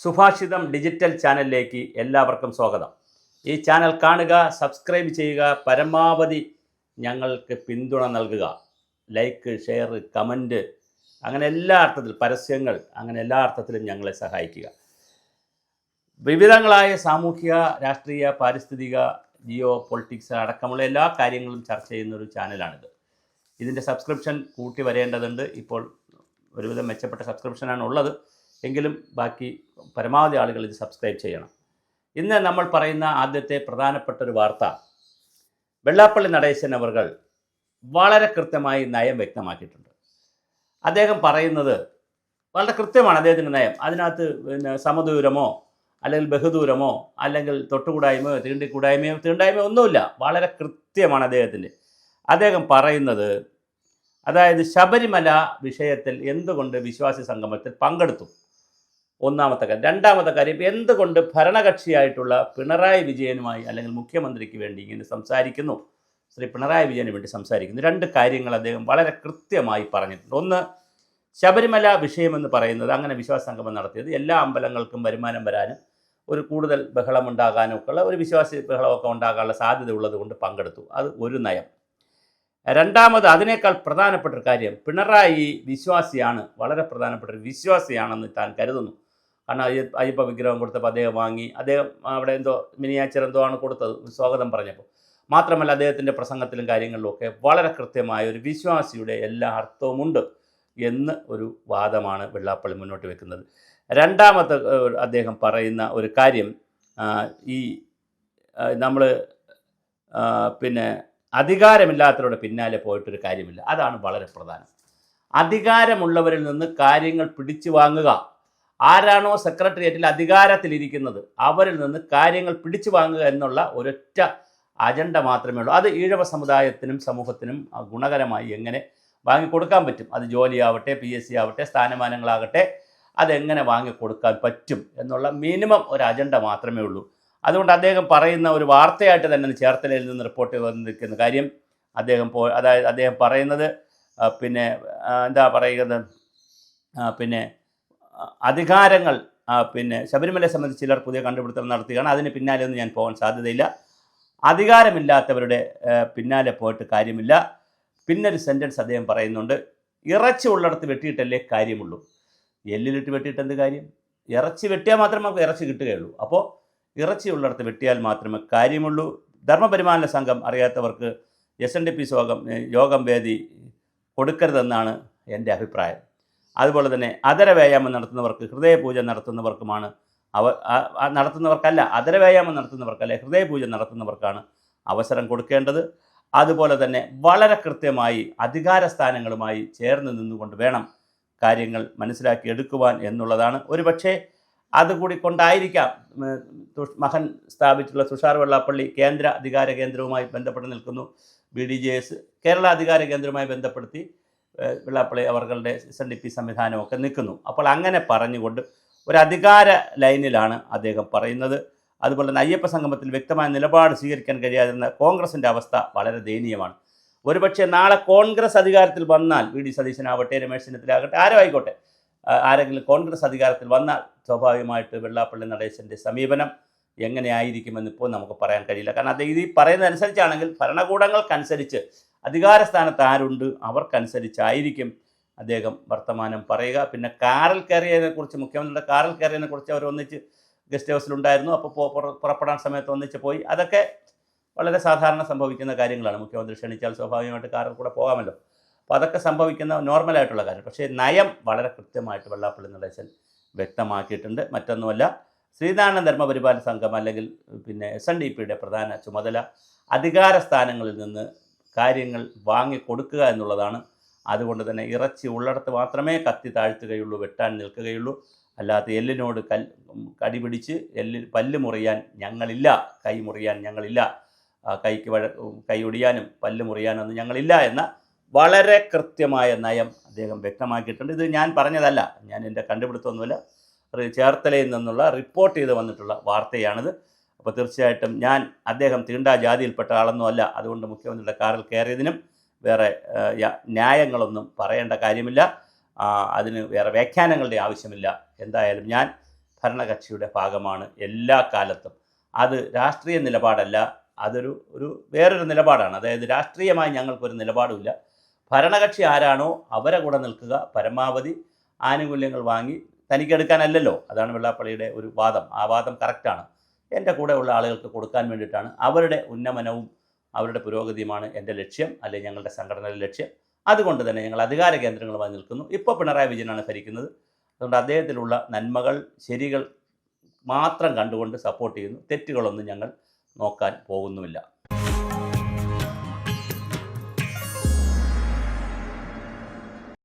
സുഭാഷിതം digital ചാനലിലേക്ക് എല്ലാവർക്കും സ്വാഗതം. ഈ ചാനൽ കാണുക, സബ്സ്ക്രൈബ് ചെയ്യുക, പരമാവധി ഞങ്ങൾക്ക് പിന്തുണ നൽകുക. ലൈക്ക്, ഷെയർ, കമൻറ്റ്, അങ്ങനെ എല്ലാ അർത്ഥത്തിലും പരസ്യങ്ങൾ, അങ്ങനെ എല്ലാ അർത്ഥത്തിലും ഞങ്ങളെ സഹായിക്കുക. വിവിധങ്ങളായ സാമൂഹിക, രാഷ്ട്രീയ, പാരിസ്ഥിതിക, ജിയോ പൊളിറ്റിക്സ് അടക്കമുള്ള എല്ലാ കാര്യങ്ങളും ചർച്ച ചെയ്യുന്നൊരു ചാനലാണിത്. ഇതിൻ്റെ സബ്സ്ക്രിപ്ഷൻ കൂട്ടി വരേണ്ടതുണ്ട്. ഇപ്പോൾ ഒരുവിധം മെച്ചപ്പെട്ട സബ്സ്ക്രിപ്ഷനാണ് ഉള്ളത്. എങ്കിലും ബാക്കി പരമാവധി ആളുകൾ ഇത് സബ്സ്ക്രൈബ് ചെയ്യണം. ഇന്ന് നമ്മൾ പറയുന്ന ആദ്യത്തെ പ്രധാനപ്പെട്ട ഒരു വാർത്ത, വെള്ളാപ്പള്ളി നടേശൻ അവർകൾ വളരെ കൃത്യമായി നയം വ്യക്തമാക്കിയിട്ടുണ്ട്. അദ്ദേഹം പറയുന്നത് വളരെ കൃത്യമാണ്. അദ്ദേഹത്തിൻ്റെ നയം അതിനകത്ത് സമദൂരമോ അല്ലെങ്കിൽ ബഹുദൂരമോ അല്ലെങ്കിൽ തൊട്ടുകൂടായ്മയോ തീണ്ടായ്മയോ ഒന്നുമില്ല. വളരെ കൃത്യമാണ് അദ്ദേഹം പറയുന്നത്. അതായത് ശബരിമല വിഷയത്തിൽ എന്തുകൊണ്ട് വിശ്വാസി സംഗമത്തിൽ പങ്കെടുത്തു, ഒന്നാമത്തെ കാര്യം. രണ്ടാമത്തെ കാര്യം, എന്തുകൊണ്ട് ഭരണകക്ഷിയായിട്ടുള്ള പിണറായി വിജയനുമായി അല്ലെങ്കിൽ മുഖ്യമന്ത്രിക്ക് വേണ്ടി ഇങ്ങനെ സംസാരിക്കുന്നു, ശ്രീ പിണറായി വിജയന് വേണ്ടി സംസാരിക്കുന്നു. രണ്ട് കാര്യങ്ങൾ അദ്ദേഹം വളരെ കൃത്യമായി പറഞ്ഞിട്ടുണ്ട്. ഒന്ന്, ശബരിമല വിഷയമെന്ന് പറയുന്നത്, അങ്ങനെ വിശ്വാസ സംഗമം നടത്തിയത് എല്ലാ അമ്പലങ്ങൾക്കും വരുമാനം വരാനും ഒരു കൂടുതൽ ബഹളമുണ്ടാകാനും ഒക്കെയുള്ള ഒരു വിശ്വാസി ബഹളമൊക്കെ ഉണ്ടാകാനുള്ള സാധ്യത ഉള്ളത് കൊണ്ട് പങ്കെടുത്തു. അത് ഒരു നയം. രണ്ടാമത്, അതിനേക്കാൾ പ്രധാനപ്പെട്ട ഒരു കാര്യം, പിണറായി വിശ്വാസിയാണ്, വളരെ പ്രധാനപ്പെട്ട ഒരു വിശ്വാസിയാണെന്ന് താൻ കരുതുന്നു. കാരണം അയ്യപ്പ വിഗ്രഹം കൊടുത്തപ്പോൾ അദ്ദേഹം വാങ്ങി, അദ്ദേഹം അവിടെ മിനിയാച്ചർ ആണ് കൊടുത്തത് സ്വാഗതം പറഞ്ഞപ്പോൾ. മാത്രമല്ല അദ്ദേഹത്തിൻ്റെ പ്രസംഗത്തിലും കാര്യങ്ങളിലും ഒക്കെ വളരെ കൃത്യമായ ഒരു വിശ്വാസിയുടെ എല്ലാ അർത്ഥവുമുണ്ട് എന്ന് ഒരു വാദമാണ് വെള്ളാപ്പള്ളി മുന്നോട്ട് വെക്കുന്നത്. രണ്ടാമത്തെ അദ്ദേഹം പറയുന്ന ഒരു കാര്യം, ഈ നമ്മൾ അധികാരമില്ലാത്തവരുടെ പിന്നാലെ പോയിട്ടൊരു കാര്യമില്ല. അതാണ് വളരെ പ്രധാനം. അധികാരമുള്ളവരിൽ നിന്ന് കാര്യങ്ങൾ പിടിച്ചു വാങ്ങുക. ആരാണോ സെക്രട്ടേറിയറ്റിൽ അധികാരത്തിലിരിക്കുന്നത് അവരിൽ നിന്ന് കാര്യങ്ങൾ പിടിച്ചു വാങ്ങുക എന്നുള്ള ഒരൊറ്റ അജണ്ട മാത്രമേ ഉള്ളൂ. അത് ഈഴവ സമുദായത്തിനും സമൂഹത്തിനും ഗുണകരമായി എങ്ങനെ വാങ്ങിക്കൊടുക്കാൻ പറ്റും, അത് ജോലിയാവട്ടെ, PSC ആവട്ടെ, സ്ഥാനമാനങ്ങളാകട്ടെ, അതെങ്ങനെ വാങ്ങിക്കൊടുക്കാൻ പറ്റും എന്നുള്ള മിനിമം ഒരു അജണ്ട മാത്രമേ ഉള്ളൂ. അതുകൊണ്ട് അദ്ദേഹം പറയുന്ന ഒരു വാർത്തയായിട്ട് തന്നെ ചേർത്തലയിൽ നിന്ന് റിപ്പോർട്ട് വന്നിരിക്കുന്ന കാര്യം, അദ്ദേഹം പറയുന്നത് അധികാരങ്ങൾ ശബരിമലയെ സംബന്ധിച്ച് ചിലർ പുതിയ കണ്ടുപിടുത്തം നടത്തുകയാണ്. അതിന് പിന്നാലെ ഒന്നും ഞാൻ പോകാൻ സാധ്യതയില്ല. അധികാരമില്ലാത്തവരുടെ പിന്നാലെ പോയിട്ട് കാര്യമില്ല. പിന്നൊരു സെൻറ്റൻസ് അദ്ദേഹം പറയുന്നുണ്ട്, ഇറച്ചി ഉള്ളിടത്ത് വെട്ടിയിട്ടല്ലേ കാര്യമുള്ളൂ. എല്ലിലിട്ട് വെട്ടിയിട്ട് എന്ത് കാര്യം? ഇറച്ചി വെട്ടിയാൽ മാത്രമേ നമുക്ക് ഇറച്ചി കിട്ടുകയുള്ളൂ. അപ്പോൾ ഇറച്ചി ഉള്ളിടത്ത് വെട്ടിയാൽ മാത്രമേ കാര്യമുള്ളൂ. ധർമ്മപരിപാലന സംഘം അറിയാത്തവർക്ക് SNDP യോഗം വേദി കൊടുക്കരുതെന്നാണ് എൻ്റെ അഭിപ്രായം. അതുപോലെ തന്നെ അതരവ്യായാമം നടത്തുന്നവർക്ക്, ഹൃദയപൂജ നടത്തുന്നവർക്കുമാണ് അതരവ്യായാമം നടത്തുന്നവർക്കല്ല, ഹൃദയപൂജ നടത്തുന്നവർക്കാണ് അവസരം കൊടുക്കേണ്ടത്. അതുപോലെ തന്നെ വളരെ കൃത്യമായി അധികാരസ്ഥാനങ്ങളുമായി ചേർന്ന് നിന്നുകൊണ്ട് വേണം കാര്യങ്ങൾ മനസ്സിലാക്കി എടുക്കുവാൻ എന്നുള്ളതാണ്. ഒരുപക്ഷെ അതുകൂടി കൊണ്ടായിരിക്കാം മകൻ സ്ഥാപിച്ചിട്ടുള്ള തുഷാർ വെള്ളാപ്പള്ളി കേന്ദ്ര അധികാര കേന്ദ്രവുമായി ബന്ധപ്പെട്ട് നിൽക്കുന്നു. BDJS കേരള അധികാര കേന്ദ്രവുമായി ബന്ധപ്പെടുത്തി വെള്ളാപ്പള്ളി അവരുടെ SNDP സംവിധാനമൊക്കെ നിൽക്കുന്നു. അപ്പോൾ അങ്ങനെ പറഞ്ഞുകൊണ്ട് ഒരു അധികാര ലൈനിലാണ് അദ്ദേഹം പറയുന്നത്. അതുപോലെ തന്നെ അയ്യപ്പ സംഗമത്തിൽ വ്യക്തമായ നിലപാട് സ്വീകരിക്കാൻ കഴിയാതിരുന്ന കോൺഗ്രസിൻ്റെ അവസ്ഥ വളരെ ദയനീയമാണ്. ഒരുപക്ഷെ നാളെ കോൺഗ്രസ് അധികാരത്തിൽ വന്നാൽ, VD സതീശനാവട്ടെ, രമേശ് ചെന്നിത്തലയാകട്ടെ, ആരോ ആയിക്കോട്ടെ, ആരെങ്കിലും കോൺഗ്രസ് അധികാരത്തിൽ വന്നാൽ സ്വാഭാവികമായിട്ട് വെള്ളാപ്പള്ളി നടേശൻ്റെ സമീപനം എങ്ങനെയായിരിക്കുമെന്ന് ഇപ്പോൾ നമുക്ക് പറയാൻ കഴിയില്ല. കാരണം അദ്ദേഹം ഇത് പറയുന്നതനുസരിച്ചാണെങ്കിൽ ഭരണകൂടങ്ങൾക്കനുസരിച്ച് അധികാരസ്ഥാനത്ത് ആരുണ്ട് അവർക്കനുസരിച്ചായിരിക്കും അദ്ദേഹം വർത്തമാനം പറയുക. പിന്നെ കാറിൽ കയറിയതിനെക്കുറിച്ച്, മുഖ്യമന്ത്രിയുടെ കാറിൽ കയറിയതിനെക്കുറിച്ച് അവർ ഒന്നിച്ച് ഗസ്റ്റ് ഹൗസിലുണ്ടായിരുന്നു. അപ്പോൾ പുറപ്പെടാൻ സമയത്ത് ഒന്നിച്ച് പോയി. അതൊക്കെ വളരെ സാധാരണ സംഭവിക്കുന്ന കാര്യങ്ങളാണ്. മുഖ്യമന്ത്രി ക്ഷണിച്ചാൽ സ്വാഭാവികമായിട്ട് കാറിൽ കൂടെ പോകാമല്ലോ. അപ്പോൾ അതൊക്കെ സംഭവിക്കുന്ന നോർമലായിട്ടുള്ള കാര്യം. പക്ഷേ നയം വളരെ കൃത്യമായിട്ട് വെള്ളാപ്പള്ളി നടേശൻ വ്യക്തമാക്കിയിട്ടുണ്ട്. മറ്റൊന്നുമല്ല, ശ്രീനാരായണ ധർമ്മപരിപാലന സംഘം അല്ലെങ്കിൽ SNDPയുടെ പ്രധാന ചുമതല അധികാര സ്ഥാനങ്ങളിൽ നിന്ന് കാര്യങ്ങൾ വാങ്ങിക്കൊടുക്കുക എന്നുള്ളതാണ്. അതുകൊണ്ട് തന്നെ ഇറച്ചി ഉള്ളിടത്ത് മാത്രമേ കത്തി താഴ്ത്തുകയുള്ളൂ, വെട്ടാൻ നിൽക്കുകയുള്ളൂ. അല്ലാത്ത എല്ലിനോട് കടിപിടിച്ച് പല്ല് മുറിയാൻ ഞങ്ങളില്ല, കൈ മുറിയാൻ ഞങ്ങളില്ല, കൈ ഒടിയാനും പല്ല് മുറിയാനൊന്നും ഞങ്ങളില്ല എന്ന വളരെ കൃത്യമായ നയം അദ്ദേഹം വ്യക്തമാക്കിയിട്ടുണ്ട്. ഇത് ഞാൻ പറഞ്ഞതല്ല, ഞാൻ എൻ്റെ കണ്ടുപിടുത്തമൊന്നുമില്ല, ചേർത്തലയിൽ നിന്നുള്ള റിപ്പോർട്ട് ചെയ്ത് വന്നിട്ടുള്ള വാർത്തയാണിത്. അപ്പോൾ തീർച്ചയായിട്ടും അദ്ദേഹം തീണ്ടാ ജാതിയിൽപ്പെട്ട ആളൊന്നും അല്ല. അതുകൊണ്ട് മുഖ്യമന്ത്രിയുടെ കാറിൽ കയറിയതിനും വേറെ ന്യായങ്ങളൊന്നും പറയേണ്ട കാര്യമില്ല. അതിന് വേറെ വ്യാഖ്യാനങ്ങളുടെ ആവശ്യമില്ല. എന്തായാലും ഞാൻ ഭരണകക്ഷിയുടെ ഭാഗമാണ് എല്ലാ കാലത്തും. അത് രാഷ്ട്രീയ നിലപാടല്ല, അതൊരു വേറൊരു നിലപാടാണ്. അതായത് രാഷ്ട്രീയമായി ഞങ്ങൾക്കൊരു നിലപാടുമില്ല. ഭരണകക്ഷി ആരാണോ അവരെ കൂടെ നിൽക്കുക, പരമാവധി ആനുകൂല്യങ്ങൾ വാങ്ങി തനിക്കെടുക്കാനല്ലല്ലോ. അതാണ് വെള്ളാപ്പള്ളിയുടെ ഒരു വാദം. ആ വാദം കറക്റ്റാണ്. എൻ്റെ കൂടെ ഉള്ള ആളുകൾക്ക് കൊടുക്കാൻ വേണ്ടിയിട്ടാണ്. അവരുടെ ഉന്നമനവും അവരുടെ പുരോഗതിയുമാണ് എൻ്റെ ലക്ഷ്യം, അല്ലെങ്കിൽ ഞങ്ങളുടെ സംഘടനയുടെ ലക്ഷ്യം. അതുകൊണ്ട് തന്നെ ഞങ്ങൾ അധികാര കേന്ദ്രങ്ങളുമായി നിൽക്കുന്നു. ഇപ്പോൾ പിണറായി വിജയനാണ് ഭരിക്കുന്നത്. അതുകൊണ്ട് അദ്ദേഹത്തിലുള്ള നന്മകൾ, ശരികൾ മാത്രം കണ്ടുകൊണ്ട് സപ്പോർട്ട് ചെയ്യുന്നു. തെറ്റുകളൊന്നും ഞങ്ങൾ നോക്കാൻ പോകുന്നുമില്ല.